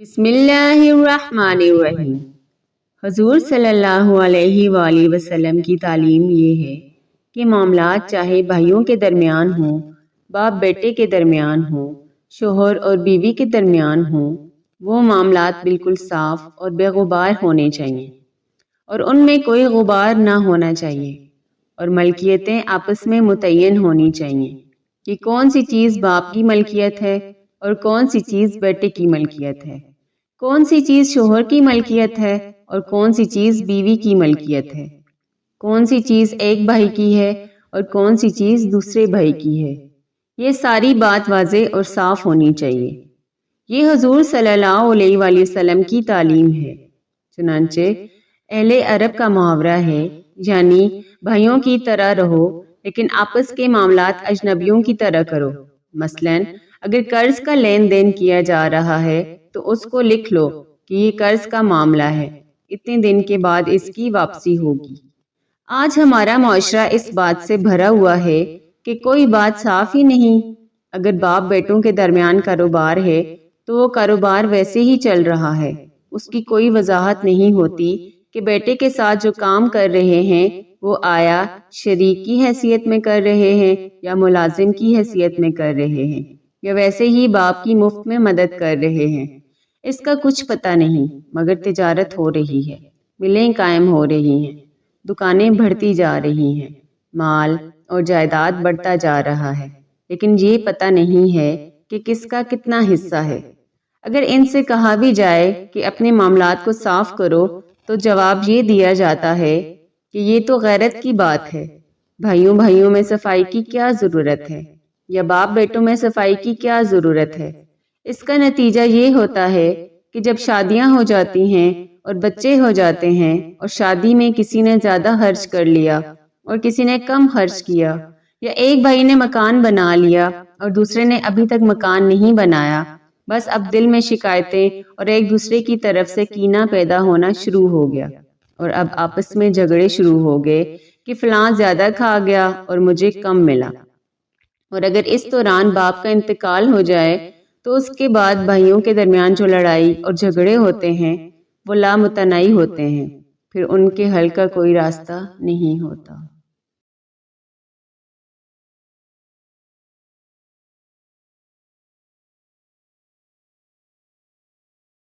بسم اللہ الرحمن الرحیم۔ حضور صلی اللہ علیہ وآلہ وسلم کی تعلیم یہ ہے کہ معاملات چاہے بھائیوں کے درمیان ہوں، باپ بیٹے کے درمیان ہوں، شوہر اور بیوی کے درمیان ہوں، وہ معاملات بالکل صاف اور بے غبار ہونے چاہیے اور ان میں کوئی غبار نہ ہونا چاہیے، اور ملکیتیں آپس میں متعین ہونی چاہیے کہ کون سی چیز باپ کی ملکیت ہے اور کون سی چیز بیٹے کی ملکیت ہے، کون سی چیز شوہر کی ملکیت ہے اور کون سی چیز بیوی کی ملکیت ہے، کون سی چیز ایک بھائی کی ہے اور کون سی چیز دوسرے بھائی کی ہے۔ یہ ساری بات واضح اور صاف ہونی چاہیے۔ یہ حضور صلی اللہ علیہ وآلہ وسلم کی تعلیم ہے۔ چنانچہ اہل عرب کا محاورہ ہے، یعنی بھائیوں کی طرح رہو لیکن آپس کے معاملات اجنبیوں کی طرح کرو۔ مثلاً اگر قرض کا لین دین کیا جا رہا ہے تو اس کو لکھ لو کہ یہ قرض کا معاملہ ہے، اتنے دن کے بعد اس کی واپسی ہوگی۔ آج ہمارا معاشرہ اس بات سے بھرا ہوا ہے کہ کوئی بات صاف ہی نہیں۔ اگر باپ بیٹوں کے درمیان کاروبار ہے تو وہ کاروبار ویسے ہی چل رہا ہے، اس کی کوئی وضاحت نہیں ہوتی کہ بیٹے کے ساتھ جو کام کر رہے ہیں وہ آیا شریک کی حیثیت میں کر رہے ہیں یا ملازم کی حیثیت میں کر رہے ہیں یا ویسے ہی باپ کی مفت میں مدد کر رہے ہیں۔ اس کا کچھ پتہ نہیں، مگر تجارت ہو رہی ہے، ملیں قائم ہو رہی ہیں، دکانیں بڑھتی جا رہی ہیں، مال اور جائیداد بڑھتا جا رہا ہے، لیکن یہ پتہ نہیں ہے کہ کس کا کتنا حصہ ہے۔ اگر ان سے کہا بھی جائے کہ اپنے معاملات کو صاف کرو تو جواب یہ دیا جاتا ہے کہ یہ تو غیرت کی بات ہے، بھائیوں میں صفائی کی کیا ضرورت ہے، یا باپ بیٹوں میں صفائی کی کیا ضرورت ہے۔ اس کا نتیجہ یہ ہوتا ہے کہ جب شادیاں ہو جاتی ہیں اور بچے ہو جاتے ہیں اور شادی میں کسی نے زیادہ خرچ کر لیا اور کسی نے کم خرچ کیا، یا ایک بھائی نے مکان بنا لیا اور دوسرے نے ابھی تک مکان نہیں بنایا، بس اب دل میں شکایتیں اور ایک دوسرے کی طرف سے کینہ پیدا ہونا شروع ہو گیا، اور اب آپس میں جھگڑے شروع ہو گئے کہ فلاں زیادہ کھا گیا اور مجھے کم ملا۔ اور اگر اس دوران باپ کا انتقال ہو جائے تو اس کے بعد بھائیوں کے درمیان جو لڑائی اور جھگڑے ہوتے ہیں وہ لامتناہی ہوتے ہیں، پھر ان کے حل کا کوئی راستہ نہیں ہوتا۔